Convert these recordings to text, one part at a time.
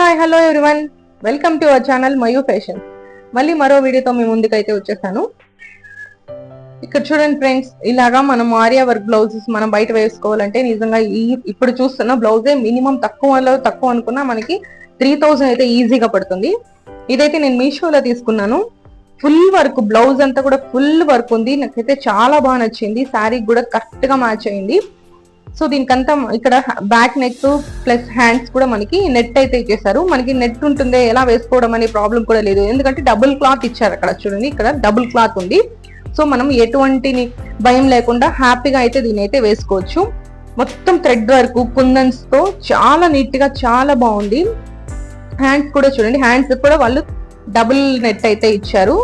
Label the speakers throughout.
Speaker 1: Hi hello everyone, welcome to our channel Mayu fashion. మళ్ళీ మరో వీడియోతో మీ ముందుకైతే వచ్చేసాను. ఇక్కడ చూడండి ఫ్రెండ్స్, ఇలాగా మనం ఆరియా వర్క్ బ్లౌజెస్ మనం బయట వేసుకోవాలంటే నిజంగా ఇప్పుడు చూస్తున్న బ్లౌజే మినిమం తక్కువ అనుకున్నా మనకి 3000 అయితే ఈజీగా పడుతుంది. ఇదైతే నేను మీషోలో తీసుకున్నాను. ఫుల్ వర్క్ బ్లౌజ్ అంతా కూడా ఫుల్ వర్క్ ఉంది. నాకైతే చాలా బాగా నచ్చింది. శారీ కూడా కరెక్ట్ గా మ్యాచ్ అయింది. సో దీనికంతా ఇక్కడ బ్యాక్ నెక్ ప్లస్ హ్యాండ్స్ కూడా మనకి నెట్ అయితే ఇచ్చేసారు. మనకి నెట్ ఉంటుంది, ఎలా వేసుకోవడం అనే ప్రాబ్లం కూడా లేదు, ఎందుకంటే డబుల్ క్లాత్ ఇచ్చారు. అక్కడ చూడండి, ఇక్కడ డబుల్ క్లాత్ ఉంది. సో మనం ఎటువంటి భయం లేకుండా హ్యాపీగా అయితే దీని అయితే వేసుకోవచ్చు. మొత్తం థ్రెడ్ వర్క్ కుందన్స్ తో చాలా నీట్ గా చాలా బాగుంది. హ్యాండ్స్ కూడా చూడండి, హ్యాండ్స్ కూడా వాళ్ళు డబుల్ నెట్ అయితే ఇచ్చారు.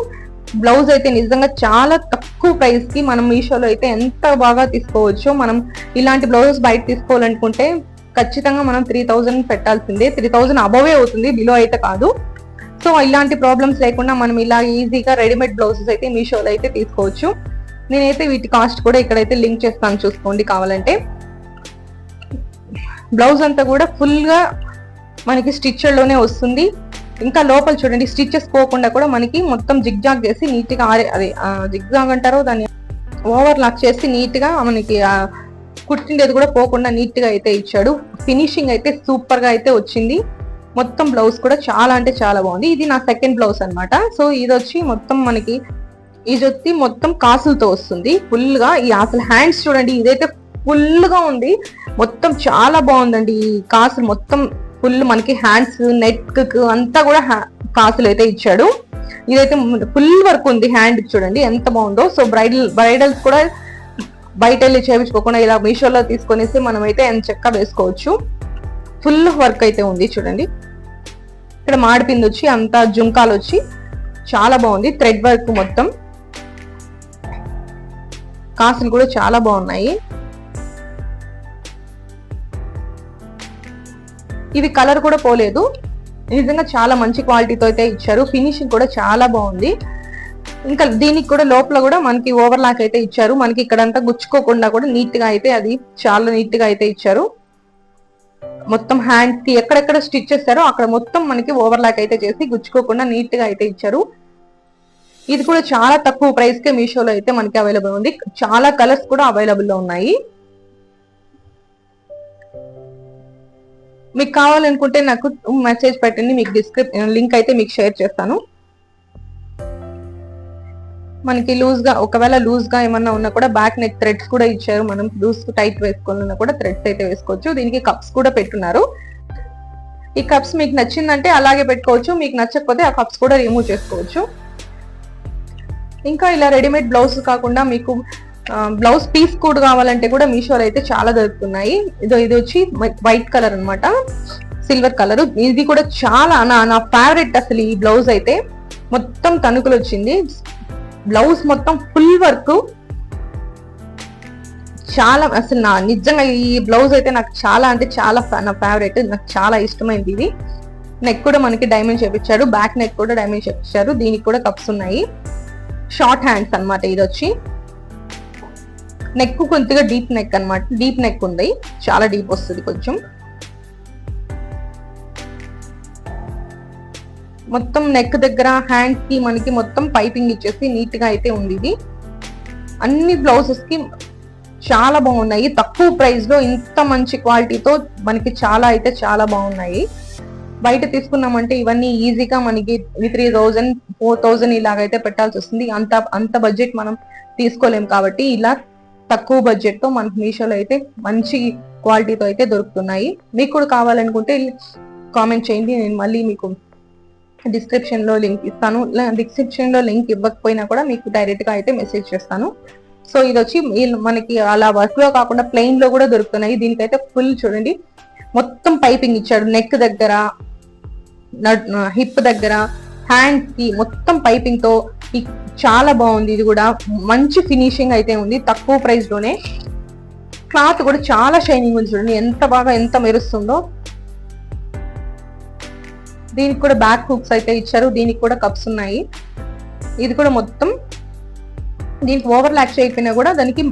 Speaker 1: బ్లౌజ్ అయితే నిజంగా చాలా తక్కువ ప్రైస్ కి మనం మీషోలో అయితే ఎంత బాగా తీసుకోవచ్చు. మనం ఇలాంటి బ్లౌజెస్ బయట తీసుకోవాలనుకుంటే ఖచ్చితంగా మనం 3000 పెట్టాల్సిందే. 3000 అబోవే అవుతుంది, బిలో అయితే కాదు. సో ఇలాంటి ప్రాబ్లమ్స్ లేకుండా మనం ఇలా ఈజీగా రెడీమేడ్ బ్లౌజెస్ అయితే మీషోలో అయితే తీసుకోవచ్చు. నేనైతే వీటి కాస్ట్ కూడా ఇక్కడైతే లింక్ చేస్తాను, చూసుకోండి కావాలంటే. బ్లౌజ్ అంతా కూడా ఫుల్ గా మనకి స్టిచర్ లోనే వస్తుంది. ఇంకా లోపల చూడండి, స్టిచెస్ పోకుండా కూడా మనకి మొత్తం జిగ్జాగ్ చేసి నీట్ గా అదే జిగ్జాగ్ అంటారో దాన్ని ఓవర్ లాక్ చేసి నీట్ గా మనకి కుట్టిండేది కూడా పోకుండా నీట్ గా అయితే ఇచ్చాడు. ఫినిషింగ్ అయితే సూపర్ గా అయితే వచ్చింది. మొత్తం బ్లౌజ్ కూడా చాలా అంటే చాలా బాగుంది. ఇది నా సెకండ్ బ్లౌజ్ అన్నమాట. సో ఇది వచ్చి మొత్తం మనకి మొత్తం కాసులతో వస్తుంది ఫుల్ గా. ఈ అసలు హ్యాండ్స్ చూడండి, ఇదైతే ఫుల్ గా ఉంది. మొత్తం చాలా బాగుందండి. ఈ కాసులు మొత్తం ఫుల్ మనకి హ్యాండ్స్ నెక్ అంతా కూడా కాసులు అయితే ఇచ్చాడు. ఇదైతే ఫుల్ వర్క్ ఉంది. హ్యాండ్ చూడండి ఎంత బాగుందో. సో బ్రైడల్స్ కూడా బయట వెళ్ళి చేయించుకోకుండా ఇలా మీషోలో తీసుకొనేసి మనం అయితే చక్కగా వేసుకోవచ్చు. ఫుల్ వర్క్ అయితే ఉంది చూడండి. ఇక్కడ మాడిపిండి వచ్చి అంతా జుంకాలు వచ్చి చాలా బాగుంది. థ్రెడ్ వర్క్ మొత్తం కాసులు కూడా చాలా బాగున్నాయి. ఇది కలర్ కూడా పోలేదు. నిజంగా చాలా మంచి క్వాలిటీతో అయితే ఇచ్చారు. ఫినిషింగ్ కూడా చాలా బాగుంది. ఇంకా దీనికి కూడా లోపల కూడా మనకి ఓవర్ లాక్ అయితే ఇచ్చారు. మనకి ఇక్కడంతా గుచ్చుకోకుండా కూడా నీట్ గా అయితే అది చాలా నీట్ గా అయితే ఇచ్చారు. మొత్తం హ్యాండ్స్ కి ఎక్కడెక్కడ స్టిచ్ చేస్తారో అక్కడ మొత్తం మనకి ఓవర్ లాక్ అయితే చేసి గుచ్చుకోకుండా నీట్ గా అయితే ఇచ్చారు. ఇది కూడా చాలా తక్కువ ప్రైస్ కే మీషోలో అయితే మనకి అవైలబుల్ ఉంది. చాలా కలర్స్ కూడా అవైలబుల్ లో ఉన్నాయి. మీకు కావాలనుకుంటే నాకు మెసేజ్ పెట్టండి, మీకు లింక్ అయితే మీకు షేర్ చేస్తాను. మనకి లూజ్ గా ఒకవేళ లూజ్ గా ఏమన్నా ఉన్నా కూడా బ్యాక్ నెక్ థ్రెడ్స్ కూడా ఇచ్చారు. మనం లూజ్ టైట్ వేసుకోవాలన్నా కూడా థ్రెడ్స్ అయితే వేసుకోవచ్చు. దీనికి కప్స్ కూడా పెట్టున్నారు. ఈ కప్స్ మీకు నచ్చిందంటే అలాగే పెట్టుకోవచ్చు, మీకు నచ్చకపోతే ఆ కప్స్ కూడా రిమూవ్ చేసుకోవచ్చు. ఇంకా ఇలా రెడీమేడ్ బ్లౌజ్ కాకుండా మీకు బ్లౌజ్ పీస్ కూడా కావాలంటే కూడా మీషోలో అయితే చాలా దొరుకుతున్నాయి. ఇది వచ్చి వైట్ కలర్ అన్నమాట, సిల్వర్ కలర్. ఇది కూడా చాలా నా ఫేవరెట్ అసలు. ఈ బ్లౌజ్ అయితే మొత్తం తణుకులు వచ్చింది. బ్లౌజ్ మొత్తం ఫుల్ వర్క్. చాలా అసలు నిజంగా ఈ బ్లౌజ్ అయితే నాకు చాలా అంటే చాలా నా ఫేవరెట్. నాకు చాలా ఇష్టమైంది ఇది. నెక్ కూడా మనకి డైమండ్ చేపించాడు, బ్యాక్ నెక్ కూడా డైమండ్ చేపించారు. దీనికి కూడా కప్స్ ఉన్నాయి. షార్ట్ హ్యాండ్స్ అన్నమాట. ఇది వచ్చి నెక్ కొద్దిగా డీప్ నెక్ అన్నమాట. డీప్ నెక్ ఉంది, చాలా డీప్ వస్తుంది కొంచెం. మొత్తం నెక్ దగ్గర హ్యాండ్స్ కి మనకి మొత్తం పైపింగ్ ఇచ్చేసి నీట్ గా అయితే ఉంది. ఇది అన్ని బ్లౌజెస్ కి చాలా బాగున్నాయి. తక్కువ ప్రైస్ లో ఇంత మంచి క్వాలిటీతో మనకి చాలా అయితే చాలా బాగున్నాయి. బయట తీసుకున్నామంటే ఇవన్నీ ఈజీగా మనకి 3000 4000 ఇలాగైతే పెట్టాల్సి వస్తుంది. అంత బడ్జెట్ మనం తీసుకోలేం. కాబట్టి ఇలా తక్కువ బడ్జెట్ తో మనకు మీషోలో అయితే మంచి క్వాలిటీతో అయితే దొరుకుతున్నాయి. మీకు కూడా కావాలనుకుంటే కామెంట్ చేయండి, నేను మళ్ళీ మీకు డిస్క్రిప్షన్ లో లింక్ ఇస్తాను. డిస్క్రిప్షన్ లో లింక్ ఇవ్వకపోయినా కూడా మీకు డైరెక్ట్ గా అయితే మెసేజ్ చేస్తాను. సో ఇది వచ్చి మనకి అలా వర్క్ లో కాకుండా ప్లెయిన్ లో కూడా దొరుకుతున్నాయి. దీనికైతే ఫుల్ చూడండి మొత్తం పైపింగ్ ఇచ్చాడు. నెక్ దగ్గర, హిప్ దగ్గర, హ్యాండ్స్ కి మొత్తం పైపింగ్ తో చాలా బాగుంది. ఇది కూడా మంచి ఫినిషింగ్ అయితే ఉంది తక్కువ ప్రైస్ లోనే. క్లాత్ కూడా చాలా షైనింగ్ ఉంది చూడండి, ఎంత బాగా ఎంత మెరుస్తుందో. దీనికి కూడా బ్యాక్ హుక్స్ అయితే ఇచ్చారు. దీనికి కూడా కప్స్ ఉన్నాయి. ఇది కూడా మొత్తం దీనికి ఓవర్ లాక్ చేయకపోయినా కూడా దానికి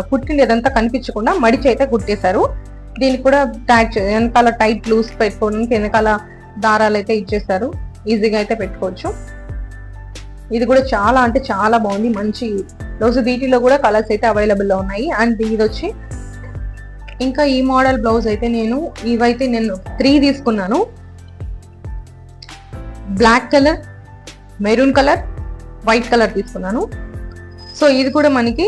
Speaker 1: కుట్టింది ఏదంతా కనిపించకుండా మడిచి అయితే కుట్టేశారు. దీనికి కూడా వెనకాల టైట్ లూజ్ పెట్టుకోవడానికి వెనకాల దారాలు అయితే ఇచ్చేసారు, ఈజీగా అయితే పెట్టుకోవచ్చు. ఇది కూడా చాలా అంటే చాలా బాగుంది, మంచి బ్లౌజ్. వీటిలో కూడా కలర్స్ అయితే అవైలబుల్ లో ఉన్నాయి. అండ్ ఇది వచ్చి ఇంకా ఈ మోడల్ బ్లౌజ్ అయితే ఇవైతే నేను 3 తీసుకున్నాను. Black colour, maroon colour, white colour తీసుకున్నాను. సో ఇది కూడా మనకి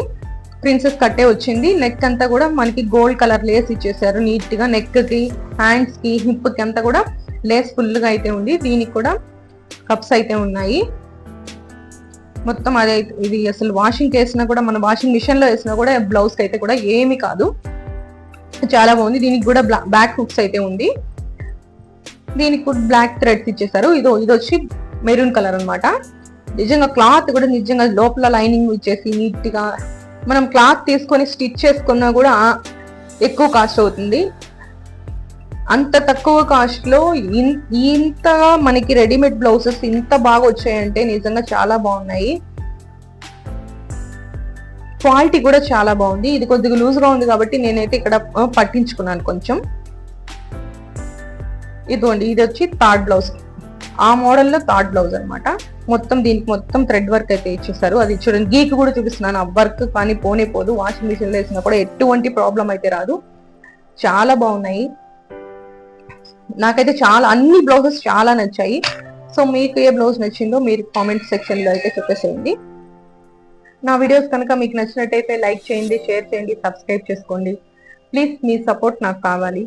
Speaker 1: ప్రిన్సెస్ కట్టే వచ్చింది. నెక్ అంతా కూడా మనకి గోల్డ్ కలర్ లేస్ ఇచ్చేసారు నీట్ గా. నెక్ కి, హ్యాండ్స్ కి, హిప్ కి అంతా కూడా లేస్ ఫుల్ గా అయితే ఉంది. దీనికి కూడా కప్స్ అయితే ఉన్నాయి. మొత్తం అదే. ఇది అసలు వాషింగ్ వేసినా కూడా, మన వాషింగ్ మిషన్ లో వేసినా కూడా బ్లౌజ్ కి అయితే కూడా ఏమి కాదు, చాలా బాగుంది. దీనికి కూడా బ్యాక్ హుక్స్ అయితే ఉంది. దీనికి కూడా బ్లాక్ థ్రెడ్స్ ఇచ్చేసారు. ఇది వచ్చి మెరూన్ కలర్ అనమాట. నిజంగా క్లాత్ కూడా నిజంగా లోపల లైనింగ్ ఇచ్చేసి నీట్ గా మనం క్లాత్ తీసుకొని స్టిచ్ చేసుకున్నా కూడా ఎక్కువ కాస్ట్ అవుతుంది. అంత తక్కువ కాస్ట్ లో ఇంతగా మనకి రెడీమేడ్ బ్లౌజెస్ ఇంత బాగా వచ్చాయంటే నిజంగా చాలా బాగున్నాయి. క్వాలిటీ కూడా చాలా బాగుంది. ఇది కొద్దిగా లూజ్ గా ఉంది కాబట్టి నేనైతే ఇక్కడ పట్టించుకున్నాను కొంచెం. ఇదిగోండి, ఇది వచ్చి థర్డ్ బ్లౌజ్, ఆ మోడల్లో థర్డ్ బ్లౌజ్ అనమాట. మొత్తం దీనికి మొత్తం థ్రెడ్ వర్క్ అయితే ఇచ్చేసారు. అది చూడండి, గీక్ కూడా చూపిస్తున్నాను. ఆ వర్క్ కానీ పోనే పోదు, వాషింగ్ మిషన్ లో వేసినా కూడా ఎటువంటి ప్రాబ్లం అయితే రాదు. చాలా బాగున్నాయి. నాకైతే అన్ని బ్లౌజెస్ చాలా నచ్చాయి. సో మీకు ఏ బ్లౌజ్ నచ్చిందో మీరు కామెంట్ సెక్షన్ లో అయితే చెప్పేసేయండి. నా వీడియోస్ కనుక మీకు నచ్చినట్టయితే లైక్ చేయండి, షేర్ చేయండి, సబ్స్క్రైబ్ చేసుకోండి. ప్లీజ్ మీ సపోర్ట్ నాకు కావాలి.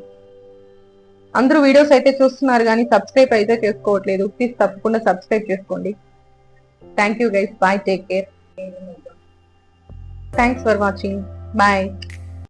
Speaker 1: అందరూ వీడియోస్ అయితే చూస్తున్నారు కానీ సబ్స్క్రైబ్ అయితే చేసుకోవట్లేదు. ప్లీజ్ తప్పకుండా సబ్స్క్రైబ్ చేసుకోండి. Thank you guys. Bye, take care. Thanks for watching. Bye.